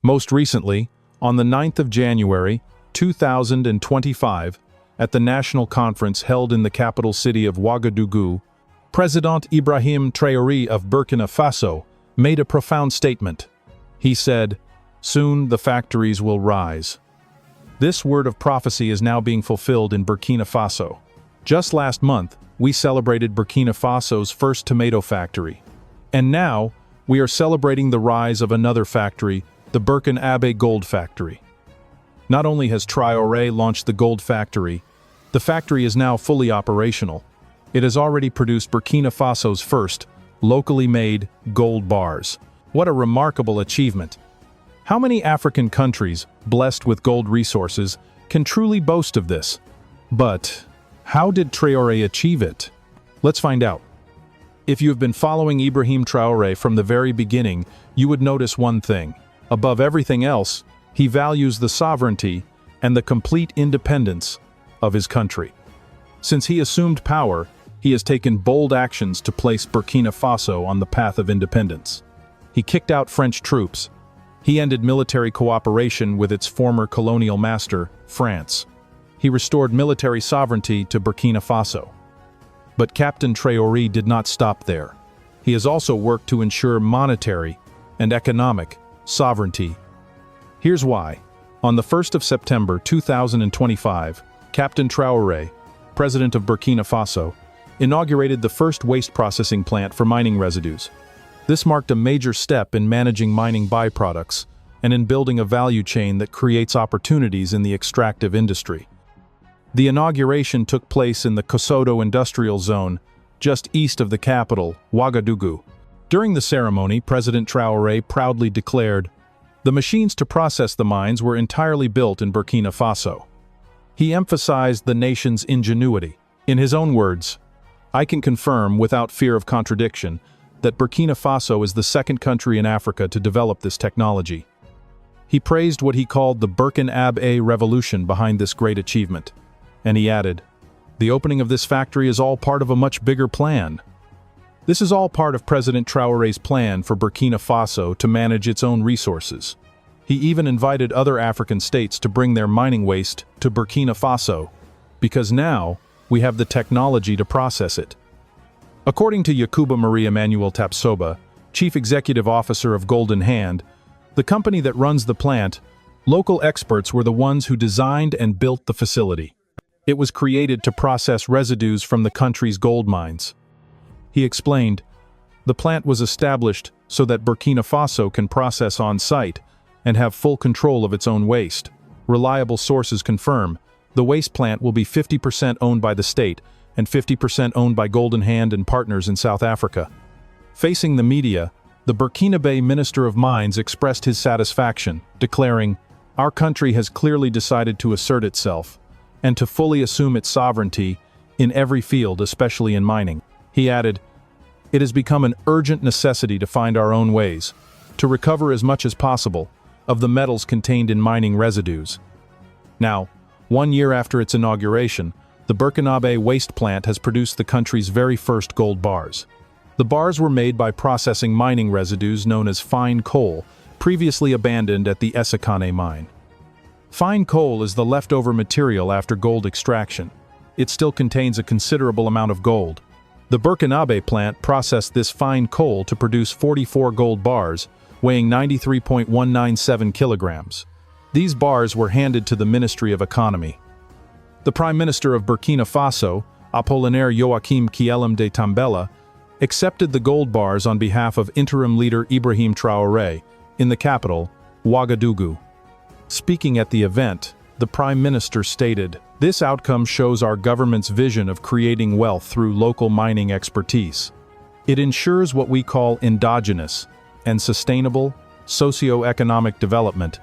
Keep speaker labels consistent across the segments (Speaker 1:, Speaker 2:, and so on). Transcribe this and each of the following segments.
Speaker 1: Most recently, on the 9th of January, 2025, at the national conference held in the capital city of Ouagadougou, President Ibrahim Traoré of Burkina Faso made a profound statement. He said, "Soon the factories will rise." This word of prophecy is now being fulfilled in Burkina Faso. Just last month, we celebrated Burkina Faso's first tomato factory. And now, we are celebrating the rise of another factory, the Burkina Faso Gold Factory. Not only has Traoré launched the gold factory, the factory is now fully operational. It has already produced Burkina Faso's first, locally made, gold bars. What a remarkable achievement! How many African countries, blessed with gold resources, can truly boast of this? But how did Traoré achieve it? Let's find out. If you have been following Ibrahim Traoré from the very beginning, you would notice one thing. Above everything else, he values the sovereignty and the complete independence of his country. Since he assumed power, he has taken bold actions to place Burkina Faso on the path of independence. He kicked out French troops. He ended military cooperation with its former colonial master, France. He restored military sovereignty to Burkina Faso. But Captain Traoré did not stop there. He has also worked to ensure monetary and economic sovereignty. Here's why. On the 1st of September 2025, Captain Traoré, president of Burkina Faso, inaugurated the first waste processing plant for mining residues. This marked a major step in managing mining byproducts and in building a value chain that creates opportunities in the extractive industry. The inauguration took place in the Kosodo Industrial Zone, just east of the capital, Ouagadougou. During the ceremony, President Traoré proudly declared, "The machines to process the mines were entirely built in Burkina Faso." He emphasized the nation's ingenuity. In his own words, "I can confirm, without fear of contradiction, that Burkina Faso is the second country in Africa to develop this technology." He praised what he called the Burkina Faso revolution behind this great achievement. And he added, "The opening of this factory is all part of a much bigger plan." This is all part of President Traoré's plan for Burkina Faso to manage its own resources. He even invited other African states to bring their mining waste to Burkina Faso, because now we have the technology to process it. According to Yakuba Marie-Emmanuel Tapsoba, Chief Executive Officer of Golden Hand, the company that runs the plant, local experts were the ones who designed and built the facility. It was created to process residues from the country's gold mines. He explained, "The plant was established so that Burkina Faso can process on-site and have full control of its own waste. Reliable sources confirm the waste plant will be 50% owned by the state and 50% owned by Golden Hand and partners in South Africa." Facing the media, the Burkina Faso Minister of Mines expressed his satisfaction, declaring, "Our country has clearly decided to assert itself and to fully assume its sovereignty in every field, especially in mining." He added, "It has become an urgent necessity to find our own ways, to recover as much as possible of the metals contained in mining residues." Now, 1 year after its inauguration, the Burkina Faso waste plant has produced the country's very first gold bars. The bars were made by processing mining residues known as fine coal, previously abandoned at the Essakane mine. Fine coal is the leftover material after gold extraction. It still contains a considerable amount of gold. The Burkina Faso plant processed this fine coal to produce 44 gold bars, weighing 93.197 kilograms. These bars were handed to the Ministry of Economy. The Prime Minister of Burkina Faso, Apollinaire Joachim Kielem de Tambela, accepted the gold bars on behalf of interim leader Ibrahim Traoré in the capital, Ouagadougou. Speaking at the event, the Prime Minister stated, "This outcome shows our government's vision of creating wealth through local mining expertise. It ensures what we call endogenous and sustainable socio-economic development."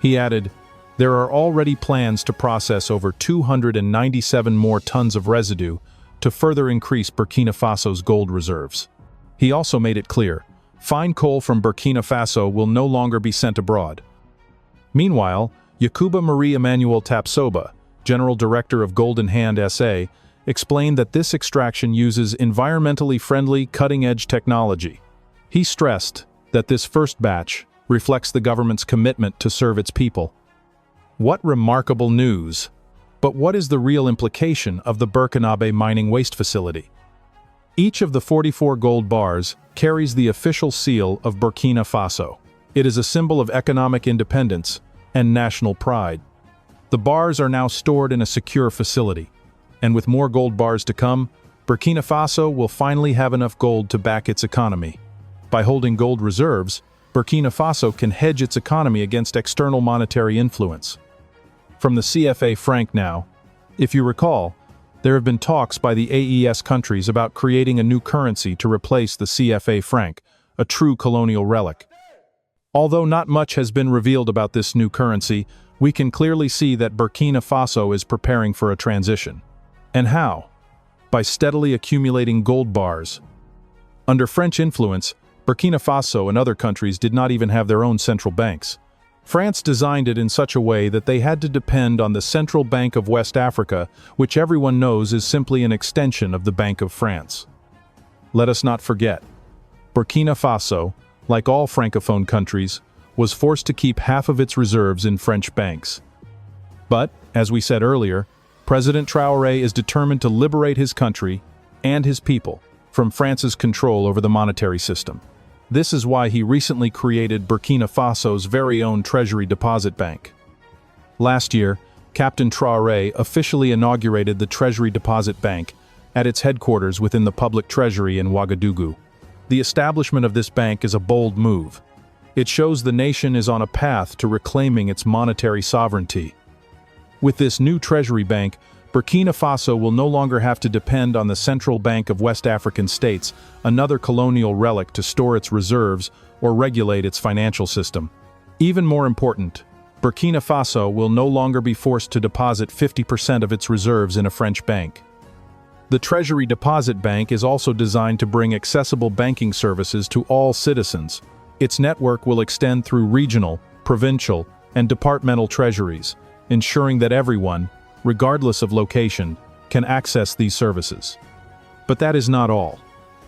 Speaker 1: He added, "There are already plans to process over 297 more tons of residue to further increase Burkina Faso's gold reserves." He also made it clear, fine coal from Burkina Faso will no longer be sent abroad. Meanwhile, Yakuba Marie-Emmanuel Tapsoba, General Director of Golden Hand SA, explained that this extraction uses environmentally friendly, cutting-edge technology. He stressed that this first batch, reflects the government's commitment to serve its people. What remarkable news! But what is the real implication of the Burkina mining waste facility? Each of the 44 gold bars carries the official seal of Burkina Faso. It is a symbol of economic independence and national pride. The bars are now stored in a secure facility, and with more gold bars to come, Burkina Faso will finally have enough gold to back its economy. By holding gold reserves, Burkina Faso can hedge its economy against external monetary influence. From the CFA franc now, if you recall, there have been talks by the AES countries about creating a new currency to replace the CFA franc, a true colonial relic. Although not much has been revealed about this new currency, we can clearly see that Burkina Faso is preparing for a transition. And how? By steadily accumulating gold bars. Under French influence, Burkina Faso and other countries did not even have their own central banks. France designed it in such a way that they had to depend on the Central Bank of West Africa, which everyone knows is simply an extension of the Bank of France. Let us not forget, Burkina Faso, like all Francophone countries, was forced to keep half of its reserves in French banks. But, as we said earlier, President Traoré is determined to liberate his country and his people from France's control over the monetary system. This is why he recently created Burkina Faso's very own Treasury Deposit Bank. Last year, Captain Traoré officially inaugurated the Treasury Deposit Bank at its headquarters within the public treasury in Ouagadougou. The establishment of this bank is a bold move. It shows the nation is on a path to reclaiming its monetary sovereignty. With this new treasury bank, Burkina Faso will no longer have to depend on the Central Bank of West African States, another colonial relic, to store its reserves or regulate its financial system. Even more important, Burkina Faso will no longer be forced to deposit 50% of its reserves in a French bank. The Treasury Deposit Bank is also designed to bring accessible banking services to all citizens. Its network will extend through regional, provincial, and departmental treasuries, ensuring that everyone, regardless of location, can access these services. But that is not all.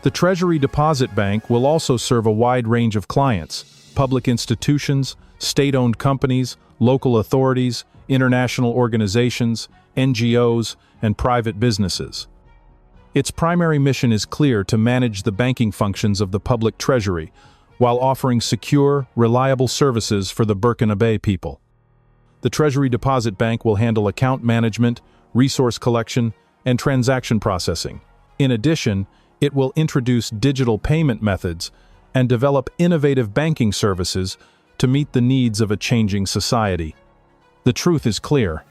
Speaker 1: The Treasury Deposit Bank will also serve a wide range of clients: public institutions, state-owned companies, local authorities, international organizations, NGOs, and private businesses. Its primary mission is clear: to manage the banking functions of the public treasury, while offering secure, reliable services for the Burkina people. The Treasury Deposit Bank will handle account management, resource collection, and transaction processing. In addition, it will introduce digital payment methods and develop innovative banking services to meet the needs of a changing society. The truth is clear.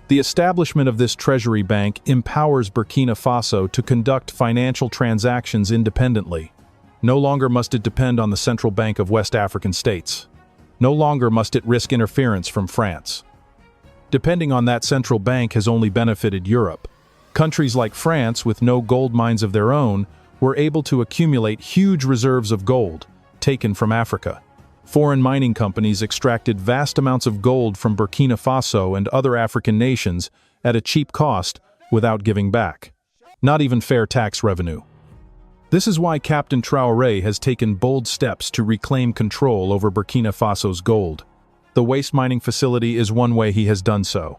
Speaker 1: The establishment of this treasury bank empowers Burkina Faso to conduct financial transactions independently. No longer must it depend on the Central Bank of West African States. No longer must it risk interference from France. Depending on that central bank has only benefited Europe. Countries like France, with no gold mines of their own, were able to accumulate huge reserves of gold, taken from Africa. Foreign mining companies extracted vast amounts of gold from Burkina Faso and other African nations at a cheap cost without giving back. Not even fair tax revenue. This is why Captain Traoré has taken bold steps to reclaim control over Burkina Faso's gold. The waste mining facility is one way he has done so.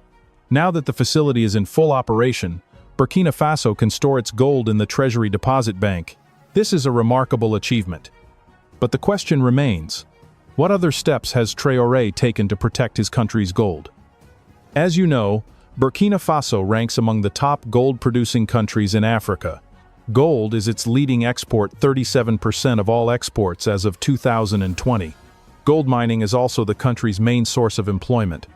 Speaker 1: Now that the facility is in full operation, Burkina Faso can store its gold in the Treasury Deposit Bank. This is a remarkable achievement. But the question remains: what other steps has Traoré taken to protect his country's gold? As you know, Burkina Faso ranks among the top gold-producing countries in Africa. Gold is its leading export, 37% of all exports as of 2020. Gold mining is also the country's main source of employment.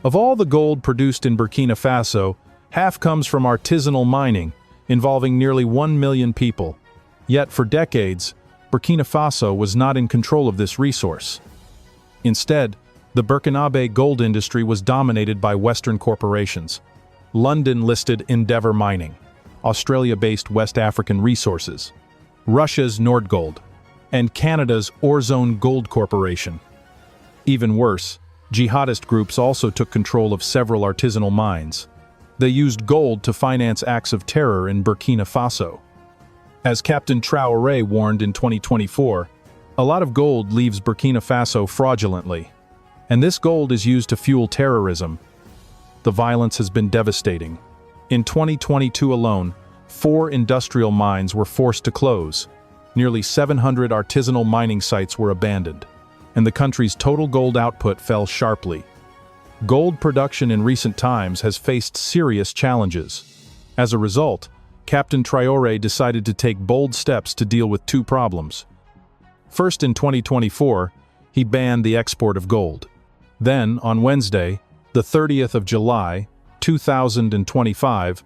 Speaker 1: Of all the gold produced in Burkina Faso, half comes from artisanal mining, involving nearly 1 million people. Yet for decades, Burkina Faso was not in control of this resource. Instead, the Burkinabe gold industry was dominated by Western corporations. London-listed Endeavour Mining, Australia-based West African Resources, Russia's Nordgold, and Canada's Orezone Gold Corporation. Even worse, jihadist groups also took control of several artisanal mines. They used gold to finance acts of terror in Burkina Faso. As Captain Traoré warned in 2024, A lot of gold leaves Burkina Faso fraudulently, and this gold is used to fuel terrorism. The violence has been devastating. In 2022 alone, 4 industrial mines were forced to close. Nearly 700 artisanal mining sites were abandoned, and the country's total gold output fell sharply. Gold production in recent times has faced serious challenges. As a result, Captain Traoré decided to take bold steps to deal with 2 problems. First, in 2024, he banned the export of gold. Then, on Wednesday, the 30th of July, 2025,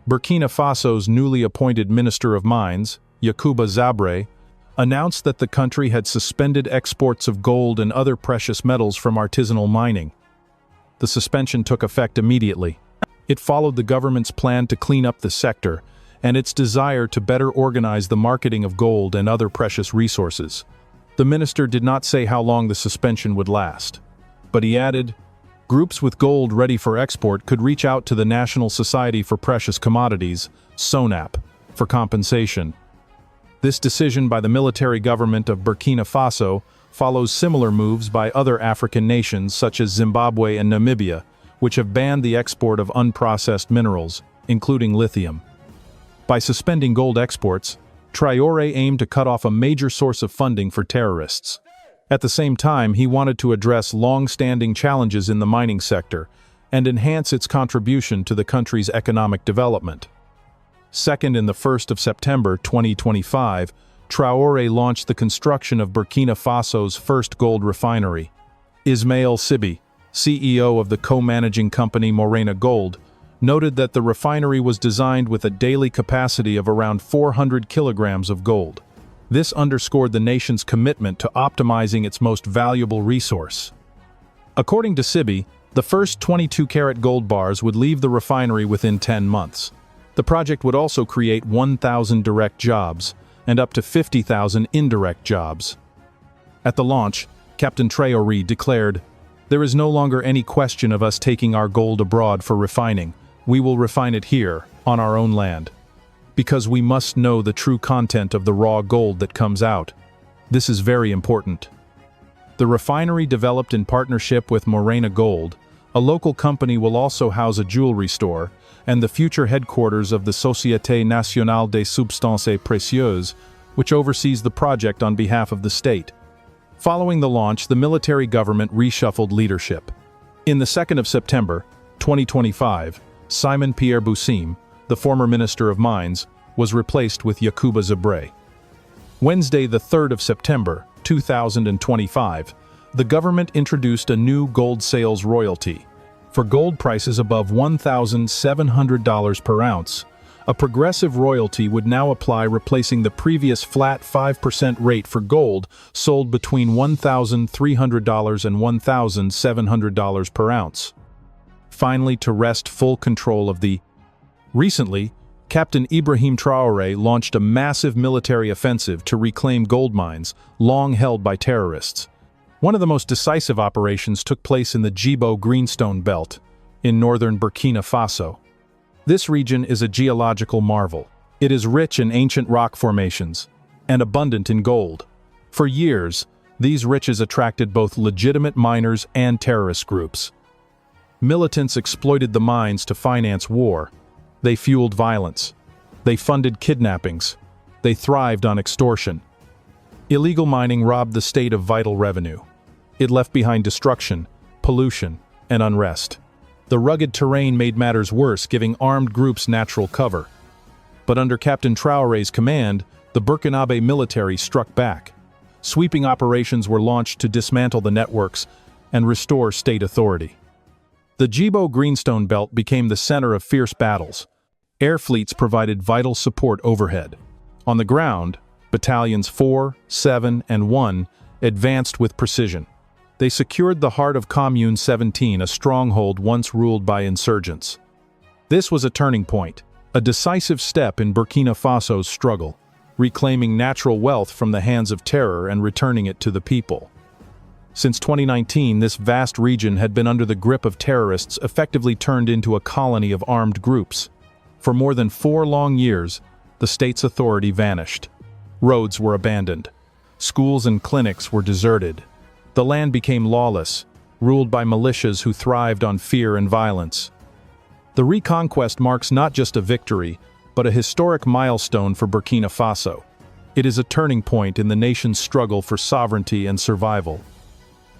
Speaker 1: Burkina Faso's newly appointed Minister of Mines, Yakuba Zabre, announced that the country had suspended exports of gold and other precious metals from artisanal mining. The suspension took effect immediately. It followed the government's plan to clean up the sector and its desire to better organize the marketing of gold and other precious resources. The minister did not say how long the suspension would last, but he added, groups with gold ready for export could reach out to the National Society for Precious Commodities, SONAP, for compensation. This decision by the military government of Burkina Faso follows similar moves by other African nations such as Zimbabwe and Namibia, which have banned the export of unprocessed minerals, including lithium. By suspending gold exports, Traoré aimed to cut off a major source of funding for terrorists. At the same time, he wanted to address long-standing challenges in the mining sector and enhance its contribution to the country's economic development. Second, in the 1st of September 2025, Traoré launched the construction of Burkina Faso's first gold refinery. Ismail Sibi, CEO of the co-managing company Morena Gold, noted that the refinery was designed with a daily capacity of around 400 kilograms of gold. This underscored the nation's commitment to optimizing its most valuable resource. According to Sibi, the first 22-carat gold bars would leave the refinery within 10 months. The project would also create 1,000 direct jobs and up to 50,000 indirect jobs. At the launch, Captain Traoré declared, "There is no longer any question of us taking our gold abroad for refining. We will refine it here, on our own land. Because we must know the true content of the raw gold that comes out. This is very important." The refinery, developed in partnership with Morena Gold, a local company, will also house a jewelry store and the future headquarters of the Société Nationale des Substances Précieuses, which oversees the project on behalf of the state. Following the launch, the military government reshuffled leadership. In the 2nd of September, 2025, Simon Pierre Boussim, the former Minister of Mines, was replaced with Yakuba Zabre. Wednesday, the 3rd of September, 2025, the government introduced a new gold sales royalty. For gold prices above $1,700 per ounce, a progressive royalty would now apply, replacing the previous flat 5% rate for gold sold between $1,300 and $1,700 per ounce. Finally, to wrest full control of the... Recently, Captain Ibrahim Traoré launched a massive military offensive to reclaim gold mines long held by terrorists. One of the most decisive operations took place in the Djibo Greenstone Belt, in northern Burkina Faso. This region is a geological marvel. It is rich in ancient rock formations and abundant in gold. For years, these riches attracted both legitimate miners and terrorist groups. Militants exploited the mines to finance war. They fueled violence. They funded kidnappings. They thrived on extortion. Illegal mining robbed the state of vital revenue. It left behind destruction, pollution, and unrest. The rugged terrain made matters worse, giving armed groups natural cover. But under Captain Traoré's command, the Burkinabe military struck back. Sweeping operations were launched to dismantle the networks and restore state authority. The Djibo Greenstone Belt became the center of fierce battles. Air fleets provided vital support overhead. On the ground, Battalions 4, 7, and 1 advanced with precision. They secured the heart of Commune 17, a stronghold once ruled by insurgents. This was a turning point, a decisive step in Burkina Faso's struggle, reclaiming natural wealth from the hands of terror and returning it to the people. Since 2019, this vast region had been under the grip of terrorists, effectively turned into a colony of armed groups. For more than 4 long years, the state's authority vanished. Roads were abandoned. Schools and clinics were deserted. The land became lawless, ruled by militias who thrived on fear and violence. The reconquest marks not just a victory, but a historic milestone for Burkina Faso. It is a turning point in the nation's struggle for sovereignty and survival.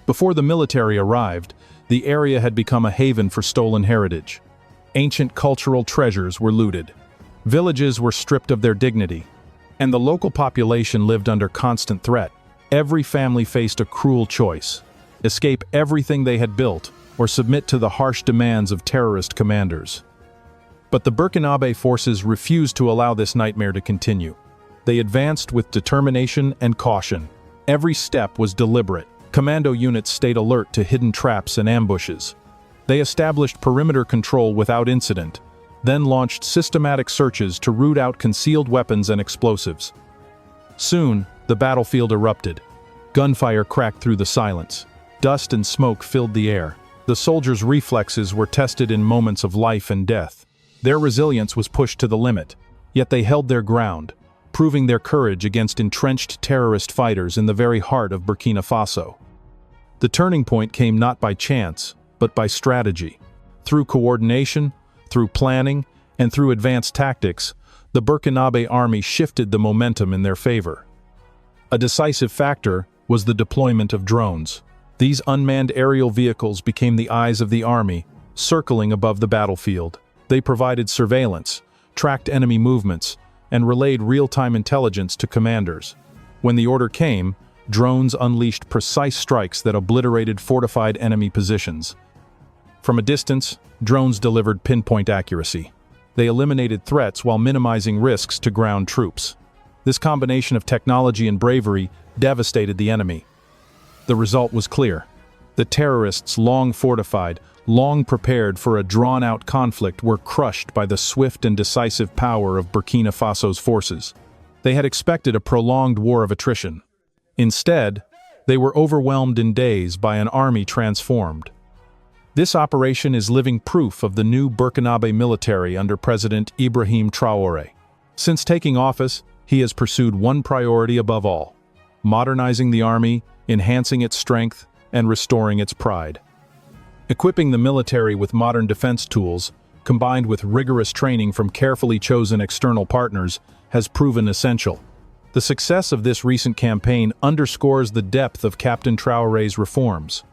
Speaker 1: Before the military arrived, the area had become a haven for stolen heritage. Ancient cultural treasures were looted. Villages were stripped of their dignity, and the local population lived under constant threat. Every family faced a cruel choice: escape everything they had built, or submit to the harsh demands of terrorist commanders. But the Burkinabe forces refused to allow this nightmare to continue. They advanced with determination and caution. Every step was deliberate. Commando units stayed alert to hidden traps and ambushes. They established perimeter control without incident, then launched systematic searches to root out concealed weapons and explosives. Soon, the battlefield erupted. Gunfire cracked through the silence. Dust and smoke filled the air. The soldiers' reflexes were tested in moments of life and death. Their resilience was pushed to the limit, yet they held their ground, proving their courage against entrenched terrorist fighters in the very heart of Burkina Faso. The turning point came not by chance, but by strategy. Through coordination, through planning, and through advanced tactics, the Burkinabe army shifted the momentum in their favor. A decisive factor was the deployment of drones. These unmanned aerial vehicles became the eyes of the army, circling above the battlefield. They provided surveillance, tracked enemy movements, and relayed real-time intelligence to commanders. When the order came, drones unleashed precise strikes that obliterated fortified enemy positions. From a distance, drones delivered pinpoint accuracy. They eliminated threats while minimizing risks to ground troops. This combination of technology and bravery devastated the enemy. The result was clear. The terrorists, long fortified, long prepared for a drawn-out conflict, were crushed by the swift and decisive power of Burkina Faso's forces. They had expected a prolonged war of attrition. Instead, they were overwhelmed in days by an army transformed. This operation is living proof of the new Burkinabe military under President Ibrahim Traoré. Since taking office, he has pursued one priority above all: modernizing the army, enhancing its strength, and restoring its pride. Equipping the military with modern defense tools, combined with rigorous training from carefully chosen external partners, has proven essential. The success of this recent campaign underscores the depth of Captain Traoré's reforms.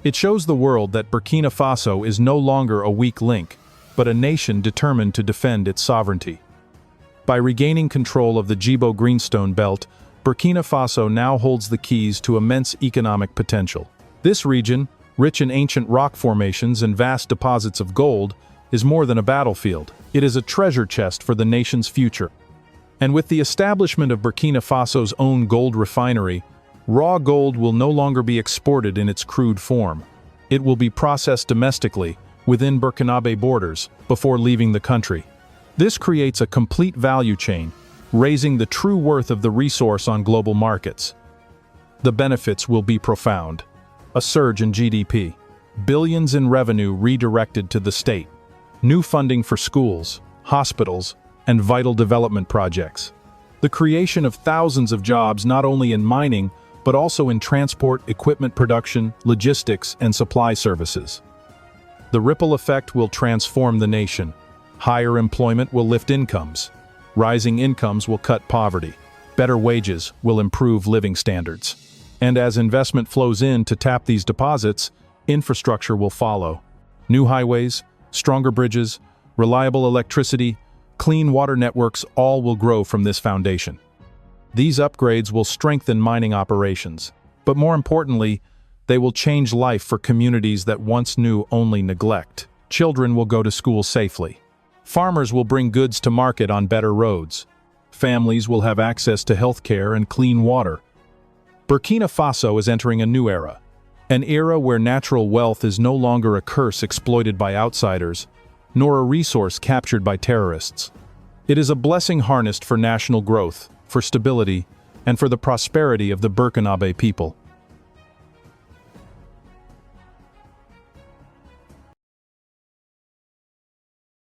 Speaker 1: It shows the world that Burkina Faso is no longer a weak link, but a nation determined to defend its sovereignty. By regaining control of the Djibo Greenstone Belt, Burkina Faso now holds the keys to immense economic potential. This region, rich in ancient rock formations and vast deposits of gold, is more than a battlefield. It is a treasure chest for the nation's future. And with the establishment of Burkina Faso's own gold refinery, raw gold will no longer be exported in its crude form. It will be processed domestically, within Burkinabe borders, before leaving the country. This creates a complete value chain, raising the true worth of the resource on global markets. The benefits will be profound. A surge in GDP, billions in revenue redirected to the state, new funding for schools, hospitals, and vital development projects. The creation of thousands of jobs not only in mining, but also in transport, equipment production, logistics, and supply services. The ripple effect will transform the nation. Higher employment will lift incomes. Rising incomes will cut poverty. Better wages will improve living standards. And as investment flows in to tap these deposits, infrastructure will follow. New highways, stronger bridges, reliable electricity, clean water networks all will grow from this foundation. These upgrades will strengthen mining operations, but more importantly, they will change life for communities that once knew only neglect. Children will go to school safely. Farmers will bring goods to market on better roads. Families will have access to health care and clean water. Burkina Faso is entering a new era, an era where natural wealth is no longer a curse exploited by outsiders, nor a resource captured by terrorists. It is a blessing harnessed for national growth, for stability, and for the prosperity of the Burkinabe people.